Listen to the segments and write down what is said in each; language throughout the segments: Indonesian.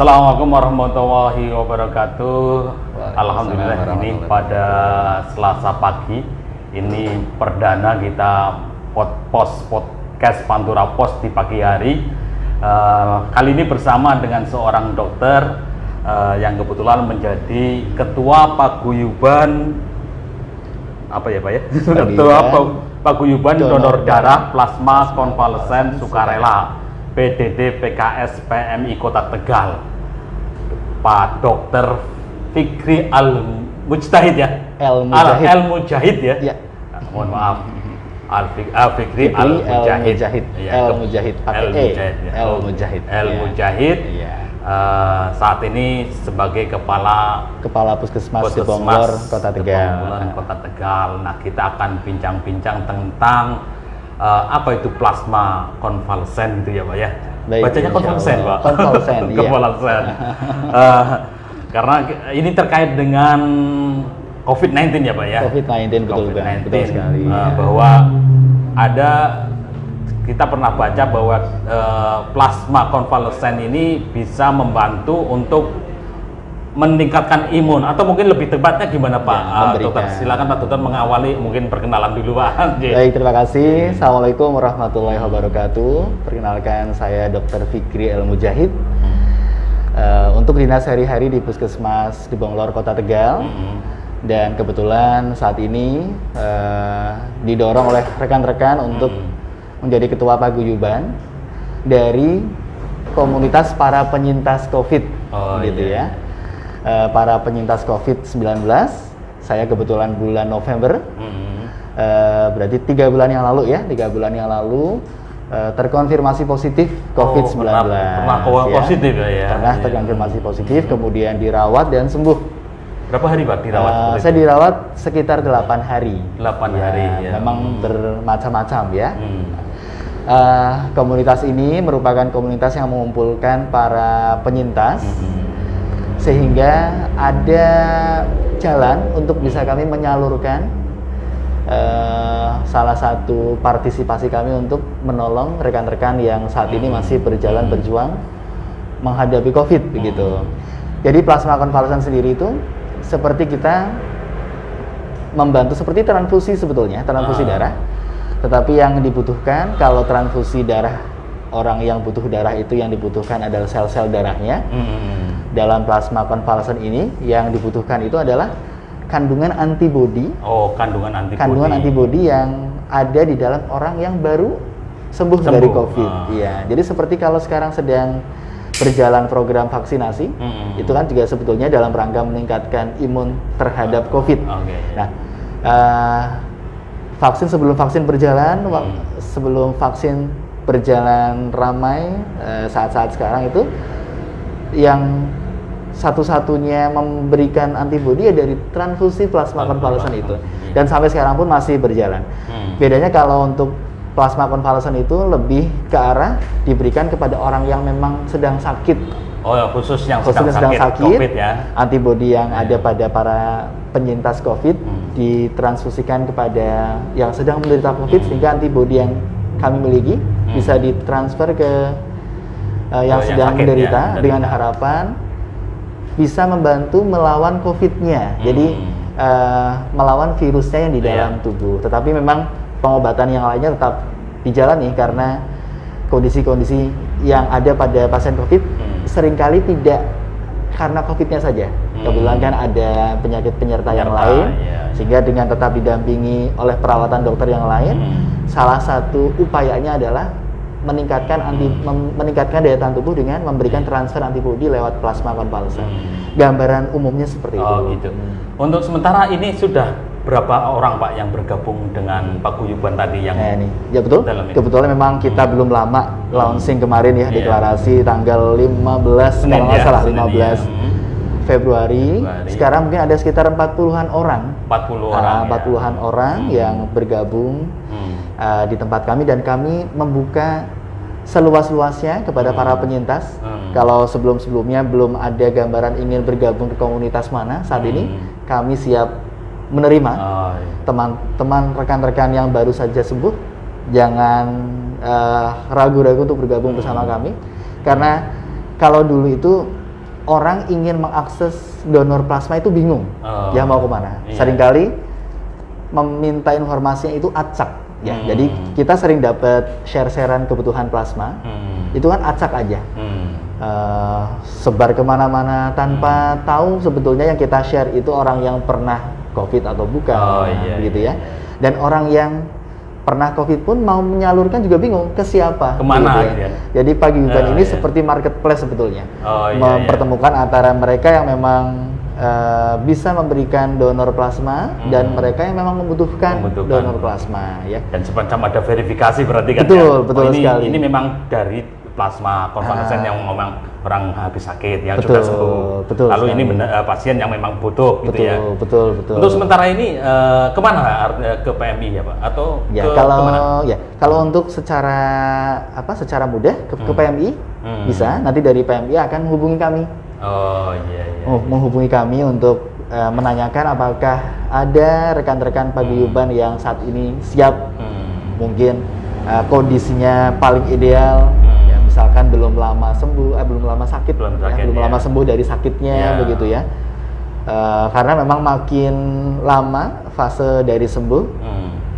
Assalamualaikum warahmatullahi wabarakatuh. Alhamdulillah ini pada Selasa pagi ini perdana kita podcast Pantura Pos di pagi hari. Kali ini bersama dengan seorang dokter yang kebetulan menjadi ketua paguyuban ketua paguyuban donor darah plasma konvalesen sukarela PDD PKS PMI Kota Tegal, Pak Dr. Fikri Al-Mujtahid ya? Al-Mujahid ya? Ya. Mohon maaf. Fikri Al-Mujahid. Al-Mujahid pakai Al-Mujahid. Saat ini sebagai Kepala Puskesmas di Bonglor Kota Tegal. Nah, kita akan bincang-bincang tentang apa itu plasma konvalesen gitu ya Pak ya? Baik, bacanya konvalesen Pak? Konvalesen, iya. Konvalesen. Karena ini terkait dengan COVID-19 ya Pak ya? COVID-19, betul sekali. Bahwa kita pernah baca bahwa plasma konvalesen ini bisa membantu untuk meningkatkan imun, atau mungkin lebih tepatnya gimana Pak? Dokter, silakan Pak Dokter mengawali, mungkin perkenalan dulu Pak. Baik, terima kasih. Assalamualaikum warahmatullahi wabarakatuh. Perkenalkan, saya Dr. Fikri Al-Mujahid. Untuk dinas sehari-hari di Puskesmas di Bonglor Kota Tegal. Dan kebetulan saat ini didorong oleh rekan-rekan untuk menjadi ketua paguyuban dari komunitas para penyintas COVID, ya. Para penyintas COVID-19. Saya kebetulan bulan November, berarti 3 bulan yang lalu ya, 3 bulan yang lalu terkonfirmasi positif COVID-19. Pernah positif ya? Pernah terkonfirmasi positif, kemudian dirawat dan sembuh. Berapa hari Pak dirawat? Saya dirawat sekitar 8 hari. 8 hari ya. Memang bermacam-macam ya. Komunitas ini merupakan komunitas yang mengumpulkan para penyintas, sehingga ada jalan untuk bisa kami menyalurkan salah satu partisipasi kami untuk menolong rekan-rekan yang saat ini masih berjuang menghadapi COVID begitu. Jadi plasma konvalesen sendiri itu seperti kita membantu seperti transfusi sebetulnya, transfusi darah. Tetapi yang dibutuhkan kalau transfusi darah, orang yang butuh darah itu yang dibutuhkan adalah sel-sel darahnya. Dalam plasma konvalesen ini yang dibutuhkan itu adalah kandungan antibodi. Kandungan antibodi yang ada di dalam orang yang baru sembuh dari COVID. Iya. Jadi seperti kalau sekarang sedang berjalan program vaksinasi, itu kan juga sebetulnya dalam rangka meningkatkan imun terhadap COVID. Nah, sebelum vaksin berjalan ramai saat-saat sekarang itu yang satu-satunya memberikan antibodi ya dari transfusi plasma konvalesen itu, dan sampai sekarang pun masih berjalan. Bedanya kalau untuk plasma konvalesen itu lebih ke arah diberikan kepada orang yang memang sedang sakit. Khusus yang sedang sakit COVID ya. Antibodi yang ada pada para penyintas COVID ditransfusikan kepada yang sedang menderita COVID, sehingga antibodi yang kami miliki bisa ditransfer ke yang sedang menderita ya, dengan harapan bisa membantu melawan COVID-nya. Jadi melawan virusnya yang di dalam tubuh. Tetapi memang pengobatan yang lainnya tetap dijalani karena kondisi-kondisi yang ada pada pasien COVID seringkali tidak karena COVID-nya saja. Kebetulan kan ada penyakit penyerta yang lain, sehingga dengan tetap didampingi oleh perawatan dokter yang lain, salah satu upayanya adalah meningkatkan daya tahan tubuh dengan memberikan transfer antibodi lewat plasma konvalesen. Gambaran umumnya seperti itu. Gitu. Untuk sementara ini sudah berapa orang Pak yang bergabung dengan paguyuban tadi yang ya betul. Kebetulan memang kita belum lama launching kemarin ya, deklarasi tanggal 15 kalau nggak salah 15 Februari. Sekarang mungkin ada sekitar 40-an orang. 40-an orang yang bergabung di tempat kami, dan kami membuka seluas-luasnya kepada para penyintas. Kalau sebelum-sebelumnya belum ada gambaran ingin bergabung ke komunitas mana, saat ini kami siap menerima teman-teman rekan-rekan yang baru saja sembuh. Jangan ragu-ragu untuk bergabung bersama kami, karena kalau dulu itu orang ingin mengakses donor plasma itu bingung, ya mau kemana. Iya. Seringkali meminta informasinya itu acak, ya. Jadi kita sering dapat share-sharean kebutuhan plasma, itu kan acak aja, sebar kemana-mana tanpa tahu sebetulnya yang kita share itu orang yang pernah COVID atau bukan, gitu ya. Dan orang yang pernah COVID pun mau menyalurkan juga bingung ke siapa, kemana gitu ya. Jadi Paguyuban ini seperti marketplace sebetulnya, mempertemukan antara mereka yang memang bisa memberikan donor plasma dan mereka yang memang membutuhkan donor plasma, ya. Dan semacam ada verifikasi berarti kan? Betul sekali. Ini memang dari plasma konvalesen yang memang orang habis sakit yang sudah sembuh. Lalu sekali. Ini pasien yang memang butuh, gitu ya. Betul. Untuk sementara ini kemana? Ke PMI ya Pak? Atau ya, kalau untuk secara mudah ke PMI bisa. Nanti dari PMI akan menghubungi kami. Menghubungi kami untuk menanyakan apakah ada rekan-rekan Paguyuban yang saat ini siap, mungkin kondisinya paling ideal, ya, misalkan belum lama sembuh, belum lama sakit, belum lama sembuh dari sakitnya, begitu ya. Karena memang makin lama fase dari sembuh,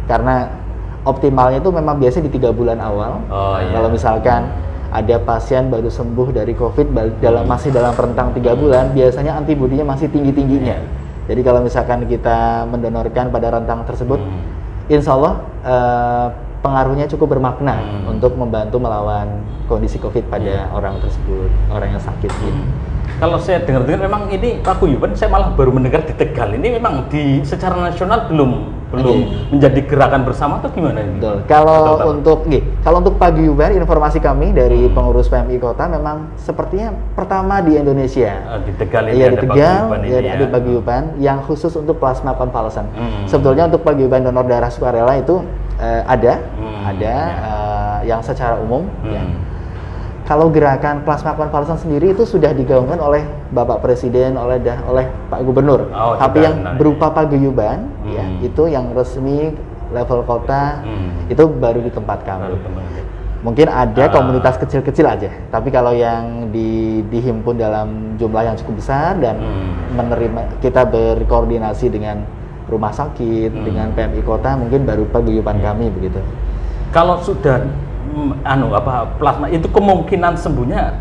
karena optimalnya itu memang biasanya di 3 bulan awal. Kalau misalkan ada pasien baru sembuh dari COVID masih dalam rentang 3 bulan, biasanya antibodinya masih tinggi-tingginya. Jadi kalau misalkan kita mendonorkan pada rentang tersebut, insya Allah pengaruhnya cukup bermakna untuk membantu melawan kondisi COVID pada orang tersebut, orang yang sakit. Kalau saya dengar-dengar memang ini Paguyuban, saya malah baru mendengar di Tegal ini memang secara nasional belum menjadi gerakan bersama atau gimana ini? Betul. Kalau untuk Paguyuban, informasi kami dari pengurus PMI Kota memang sepertinya pertama di Indonesia. Di Tegal ini ada Paguyuban, ada Paguyuban yang khusus untuk plasma konvalesen. Sebetulnya untuk Paguyuban donor darah sukarela itu ada yang secara umum. Ya. Kalau gerakan plasma konvalesen sendiri itu sudah digaungkan oleh Bapak Presiden, oleh Pak Gubernur. Tapi yang berupa Paguyuban, ya, itu yang resmi level kota, itu baru di tempat kami. Mungkin ada komunitas kecil-kecil aja. Tapi kalau yang dihimpun dalam jumlah yang cukup besar dan kita berkoordinasi dengan rumah sakit, dengan PMI Kota, mungkin baru Paguyuban kami begitu. Kalau sudah plasma itu kemungkinan sembuhnya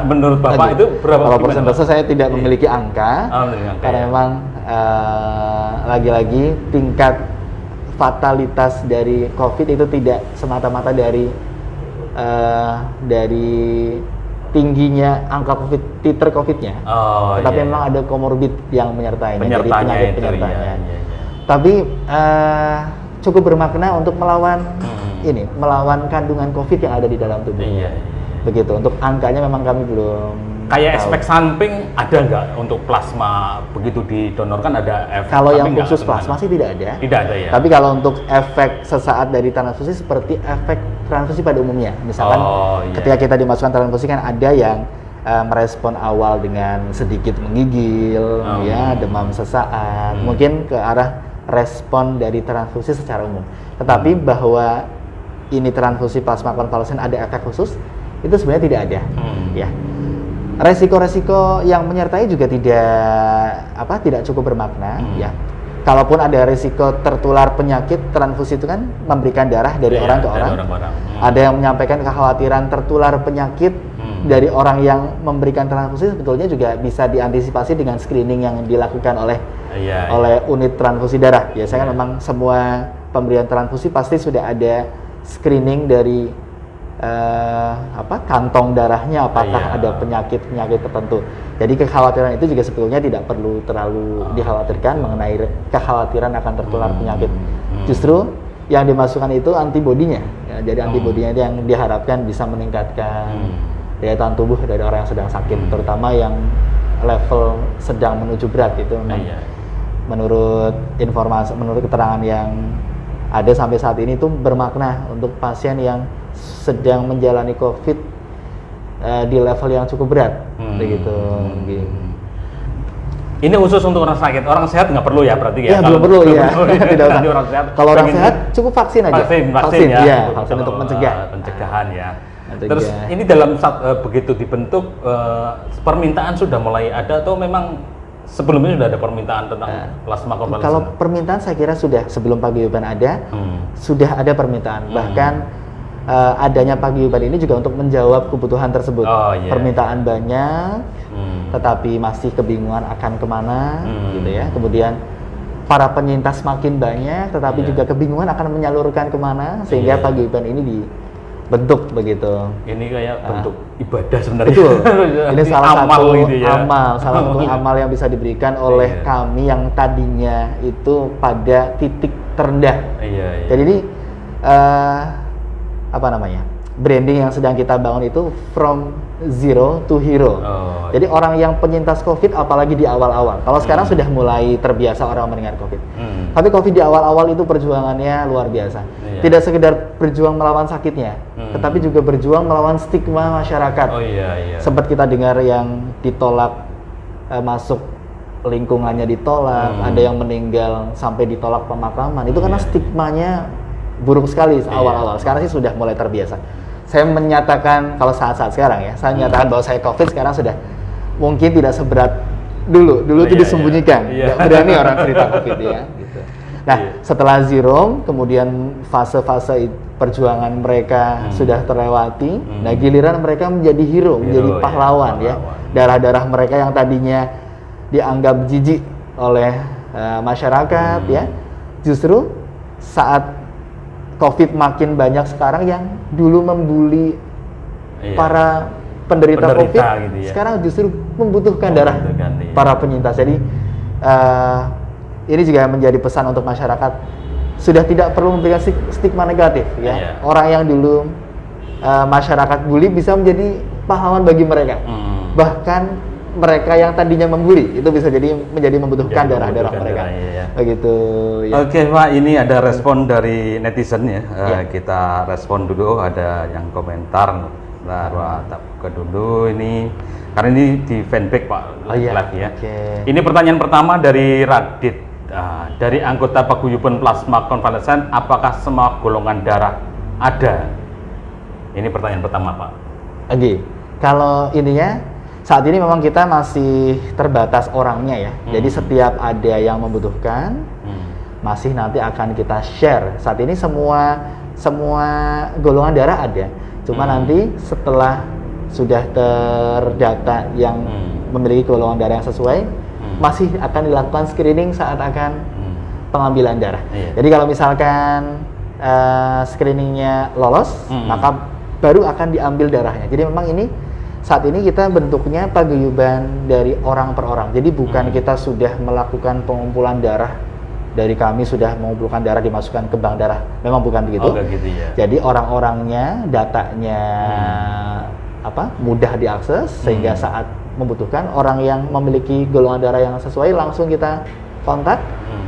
menurut Bapak itu berapa? Kalau persentase saya tidak memiliki angka, karena memang lagi-lagi tingkat fatalitas dari COVID itu tidak semata-mata dari tingginya angka COVID, titer COVID-nya, tetapi memang ada komorbid yang menyertainya, jadi penyakit penyertanya. Tapi cukup bermakna untuk melawan kandungan COVID yang ada di dalam tubuh. Begitu. Untuk angkanya memang kami belum kayak efek samping ada nggak untuk plasma begitu didonorkan, ada efek? Kalau yang khusus plasma sih tidak ada. Tidak ada ya. Tapi kalau untuk efek sesaat dari transfusi seperti efek transfusi pada umumnya. Misalkan ketika kita dimasukkan transfusi kan ada yang merespon awal dengan sedikit menggigil, ya, demam sesaat, mungkin ke arah respon dari transfusi secara umum. Tetapi bahwa ini transfusi plasma konvalesen ada efek khusus, itu sebenarnya tidak ada. Ya. Resiko-resiko yang menyertai juga tidak cukup bermakna. Ya. Kalaupun ada resiko tertular penyakit, transfusi itu kan memberikan darah dari orang ke orang. Ada yang menyampaikan kekhawatiran tertular penyakit dari orang yang memberikan transfusi, sebetulnya juga bisa diantisipasi dengan screening yang dilakukan oleh unit transfusi darah. Biasanya memang semua pemberian transfusi pasti sudah ada screening dari kantong darahnya, apakah ada penyakit tertentu. Jadi kekhawatiran itu juga sebetulnya tidak perlu terlalu dikhawatirkan mengenai kekhawatiran akan tertular penyakit. Justru yang dimasukkan itu antibodinya. Ya, jadi antibodinya itu yang diharapkan bisa meningkatkan daya tahan tubuh dari orang yang sedang sakit, terutama yang level sedang menuju berat itu memang. Menurut keterangan yang ada sampai saat ini itu bermakna untuk pasien yang sedang menjalani COVID di level yang cukup berat, begitu. Ini khusus untuk orang sakit, orang sehat nggak perlu ya berarti ya? Belum perlu ya. Tidak usah. Orang sehat, kalau orang sehat cukup vaksin aja. Vaksin Vaksin untuk mencegah. Pencegahan ya. Terus ini dalam begitu dibentuk permintaan sudah mulai ada atau memang sebelumnya sudah ada permintaan tentang plasma konvalesen? Kalau permintaan saya kira sudah sebelum paguyuban ada, sudah ada permintaan. Bahkan adanya paguyuban ini juga untuk menjawab kebutuhan tersebut. Permintaan banyak, tetapi masih kebingungan akan kemana, gitu ya. Kemudian para penyintas makin banyak, tetapi juga kebingungan akan menyalurkan kemana, sehingga paguyuban ini dibentuk begitu. Ini kayak bentuk ibadah sebenarnya. Betul. Ini salah satu gitu ya. salah satu amal yang bisa diberikan oleh kami yang tadinya itu pada titik terendah. Jadi ini apa namanya? Branding yang sedang kita bangun itu from zero to hero. Jadi orang yang penyintas COVID, apalagi di awal-awal. Kalau sekarang sudah mulai terbiasa orang mendengar COVID. Tapi COVID di awal-awal itu perjuangannya luar biasa. Tidak sekedar berjuang melawan sakitnya, tetapi juga berjuang melawan stigma masyarakat. Sempat kita dengar yang ditolak masuk lingkungannya ditolak, ada yang meninggal sampai ditolak pemakaman. Itu karena stigmanya buruk sekali awal-awal. Sekarang sih sudah mulai terbiasa. Saya menyatakan, kalau saat-saat sekarang ya, saya menyatakan bahwa saya COVID sekarang sudah mungkin tidak seberat dulu. Dulu itu disembunyikan, nggak berani orang cerita COVID ya. Gitu. Nah, setelah zero, kemudian fase-fase perjuangan mereka sudah terlewati. Nah, giliran mereka menjadi hero, menjadi pahlawan ya. Darah-darah mereka yang tadinya dianggap jijik oleh masyarakat ya, justru saat COVID makin banyak sekarang yang dulu membuli para penderita COVID, gitu ya. Sekarang justru membutuhkan darah para penyintas. Jadi ini juga menjadi pesan untuk masyarakat, sudah tidak perlu memberikan stigma negatif ya. Orang yang dulu masyarakat bully bisa menjadi pahlawan bagi mereka. Bahkan mereka yang tadinya membuli itu bisa menjadi membutuhkan darah-darah mereka. Begitu. Ya. Oke, Pak, ini ada respon dari netizen ya. Kita respon dulu, ada yang komentar. Ke dulu ini karena ini di fanpage Pak live ya. Ini pertanyaan pertama dari Radit. Dari anggota paguyuban plasma konvalesen, apakah semua golongan darah ada? Ini pertanyaan pertama, Pak. Kalau intinya saat ini memang kita masih terbatas orangnya ya. Jadi setiap ada yang membutuhkan, masih nanti akan kita share. Saat ini semua golongan darah ada. Cuma nanti setelah sudah terdata yang memiliki golongan darah yang sesuai, masih akan dilakukan screening saat akan pengambilan darah. Jadi kalau misalkan screeningnya lolos, maka baru akan diambil darahnya. Jadi memang ini saat ini kita bentuknya paguyuban dari orang per orang. Jadi bukan kita sudah melakukan pengumpulan darah dari kami, sudah mengumpulkan darah dimasukkan ke bank darah. Memang bukan begitu. Gitu ya. Jadi orang-orangnya, datanya mudah diakses sehingga saat membutuhkan orang yang memiliki golongan darah yang sesuai langsung kita kontak,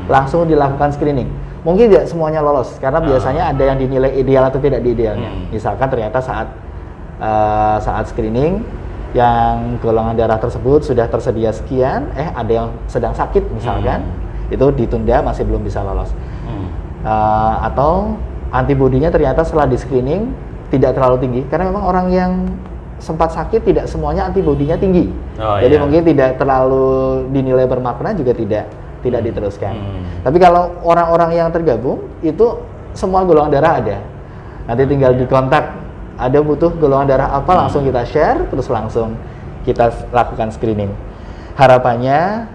langsung dilakukan screening. Mungkin tidak semuanya lolos karena biasanya ada yang dinilai ideal atau tidak idealnya. Misalkan ternyata saat screening yang golongan darah tersebut sudah tersedia sekian, ada yang sedang sakit misalkan, itu ditunda, masih belum bisa lolos. Atau antibodinya ternyata setelah di screening tidak terlalu tinggi, karena memang orang yang sempat sakit tidak semuanya antibodinya tinggi. Jadi mungkin tidak terlalu dinilai bermakna, juga tidak diteruskan. Tapi kalau orang-orang yang tergabung itu semua golongan darah ada. Nanti tinggal dikontak, ada butuh golongan darah apa, langsung kita share, terus langsung kita lakukan screening. Harapannya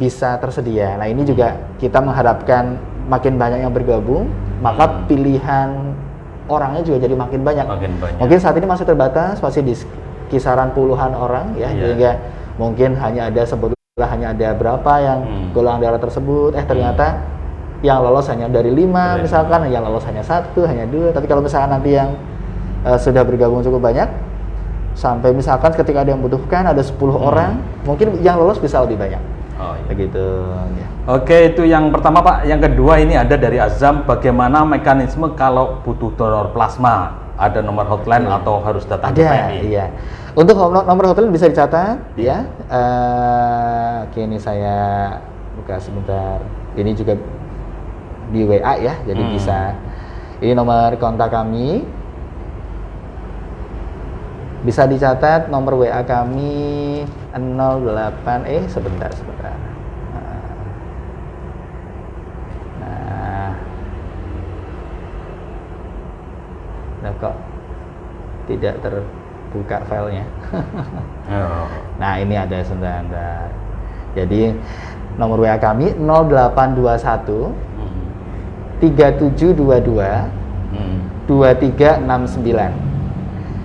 bisa tersedia. Nah, ini juga kita mengharapkan makin banyak yang bergabung, maka pilihan orangnya juga jadi makin banyak. Mungkin saat ini masih terbatas, masih di kisaran puluhan orang ya, sehingga mungkin hanya ada berapa yang golongan darah tersebut, ternyata yang lolos hanya dari 5 misalkan, yang lolos hanya 1, hanya 2. Tapi kalau misalkan nanti yang sudah bergabung cukup banyak, sampai misalkan ketika ada yang membutuhkan ada 10 orang, mungkin yang lolos bisa lebih banyak. Begitu ya. Oke, itu yang pertama Pak. Yang kedua ini ada dari Azam, bagaimana mekanisme kalau butuh donor plasma? Ada nomor hotline atau harus datang ke PMI? Iya. Untuk nomor hotline bisa dicatat ya. Oke, ini saya buka sebentar. Ini juga di WA ya, jadi bisa. Ini nomor kontak kami. Bisa dicatat nomor WA kami 08 sebentar. Nah, kok tidak terbuka filenya. Nah, ini ada sebentar. Jadi nomor WA kami 0821 3722 2369.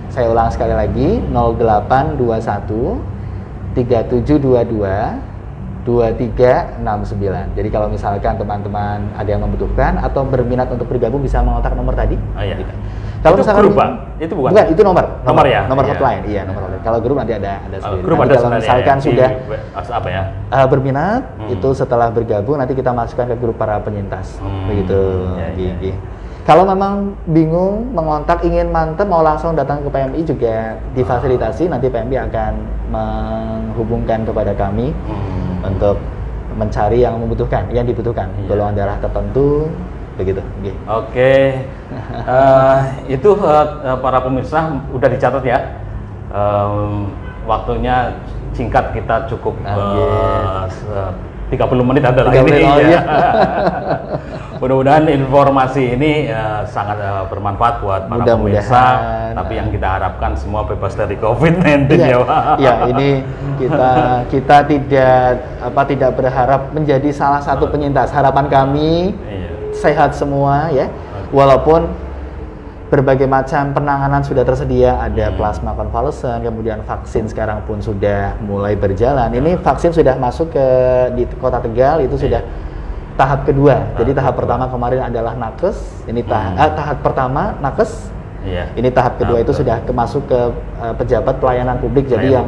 Saya ulang sekali lagi, 0821 3722 2369. Jadi kalau misalkan teman-teman ada yang membutuhkan atau berminat untuk bergabung bisa mengontak nomor tadi. Iya. Kalau itu misalkan grup, Pak? Itu bukan? Bukan, itu nomor Ya? Nomor hotline. Iya, nomor hotline. Kalau grup nanti ada sendiri. Grup nanti ada kalau misalkan sudah apa ya? Berminat, itu setelah bergabung nanti kita masukkan ke grup para penyintas. Begitu. Iya. Kalau memang bingung mengontak, ingin mantep, mau langsung datang ke PMI juga difasilitasi. Nanti PMI akan menghubungkan kepada kami untuk mencari yang dibutuhkan, golongan darah tertentu, begitu. Oke. Itu para pemirsa udah dicatat ya. Waktunya singkat, kita cukup 30 menit adalah ini. Ya. Mudah-mudahan informasi ini sangat bermanfaat buat para pemirsa. Tapi yang kita harapkan semua bebas dari COVID-19 ya, Pak. Ya, ini kita tidak berharap menjadi salah satu penyintas. Harapan kami sehat semua ya. Walaupun berbagai macam penanganan sudah tersedia, ada plasma konvalesen, kemudian vaksin sekarang pun sudah mulai berjalan. Ini vaksin sudah masuk di Kota Tegal, itu sudah tahap kedua. Jadi tahap pertama kemarin adalah nakes, ini tahap pertama nakes. Ini tahap kedua itu sudah masuk ke pejabat pelayanan publik. Jadi yang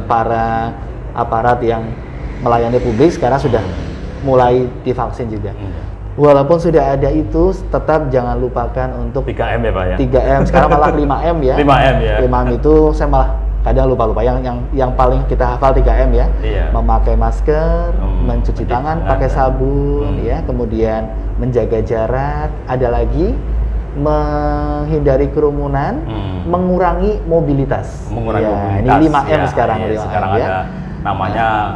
para aparat yang melayani publik sekarang sudah mulai divaksin juga. Walaupun sudah ada itu, tetap jangan lupakan untuk 3M ya, Pak ya? 3M, sekarang malah 5M ya. 5M ya? 5M itu saya malah kadang lupa-lupa. Yang paling kita hafal 3M ya. Memakai masker, mencuci tangan pakai sabun, ya, kemudian menjaga jarak, ada lagi menghindari kerumunan, mengurangi mobilitas. Ini 5M sekarang. 5M, ada namanya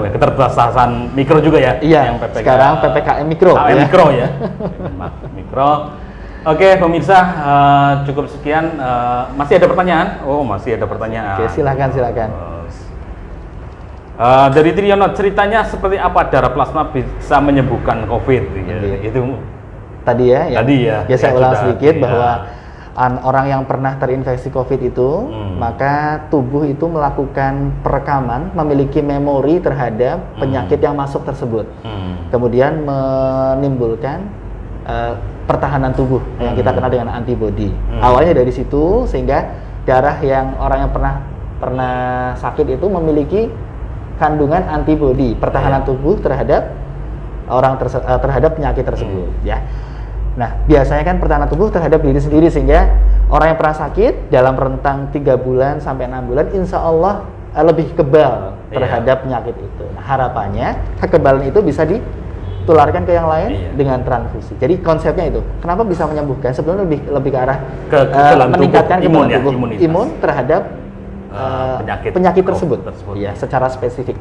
keterbatasan mikro juga ya. Yang sekarang PPKM mikro. Mikro ya. Mikro. Oke, pemirsa, cukup sekian. Masih ada pertanyaan? Oh, masih ada pertanyaan. Oke, silakan. Dari Triyono, ceritanya seperti apa darah plasma bisa menyembuhkan COVID? Itu tadi ya. Ya saya ulang sedikit bahwa orang yang pernah terinfeksi COVID itu, maka tubuh itu melakukan perekaman, memiliki memori terhadap penyakit yang masuk tersebut. Kemudian menimbulkan pertahanan tubuh yang kita kenal dengan antibodi. Awalnya dari situ, sehingga darah yang orang yang pernah sakit itu memiliki kandungan antibodi, pertahanan tubuh terhadap terhadap penyakit tersebut, ya. Nah, biasanya kan pertahanan tubuh terhadap diri sendiri, sehingga orang yang pernah sakit dalam rentang 3 bulan sampai 6 bulan insya Allah lebih kebal terhadap penyakit itu. Nah, harapannya kekebalan itu bisa ditularkan ke yang lain dengan transfusi. Jadi konsepnya itu, kenapa bisa menyembuhkan? Sebenarnya lebih ke arah meningkatkan kekebalan tubuh, imun terhadap penyakit tersebut. Ya, secara spesifik.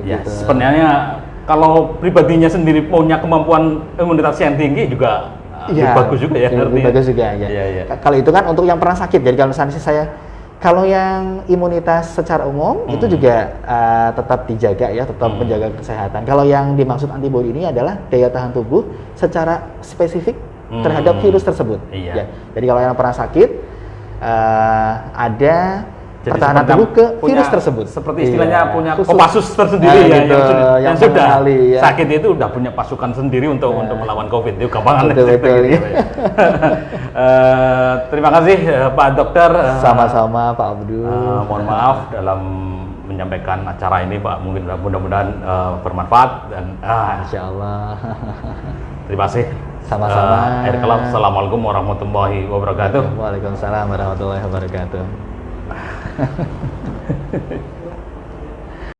Ya, sebenarnya kalau pribadinya sendiri punya kemampuan imunitas yang tinggi juga bagus juga ya. Bagus juga ya. Kalau itu kan untuk yang pernah sakit. Jadi kalau misalnya kalau yang imunitas secara umum itu juga tetap dijaga ya, tetap menjaga kesehatan. Kalau yang dimaksud antibodi ini adalah daya tahan tubuh secara spesifik terhadap virus tersebut. Ya. Jadi kalau yang pernah sakit ada jadi pertahanan tubuh ke virus tersebut. Seperti istilahnya punya Kopassus tersendiri yang sudah sakit itu udah punya pasukan sendiri untuk melawan COVID. Itu gampangan. Betul. Terima kasih Pak Dokter. Sama-sama Pak Abdul. Mohon maaf dalam menyampaikan acara ini, Pak. Mudah-mudahan bermanfaat dan insya Allah. Terima kasih. Sama-sama. Assalamualaikum warahmatullahi wabarakatuh. Waalaikumsalam warahmatullahi wabarakatuh.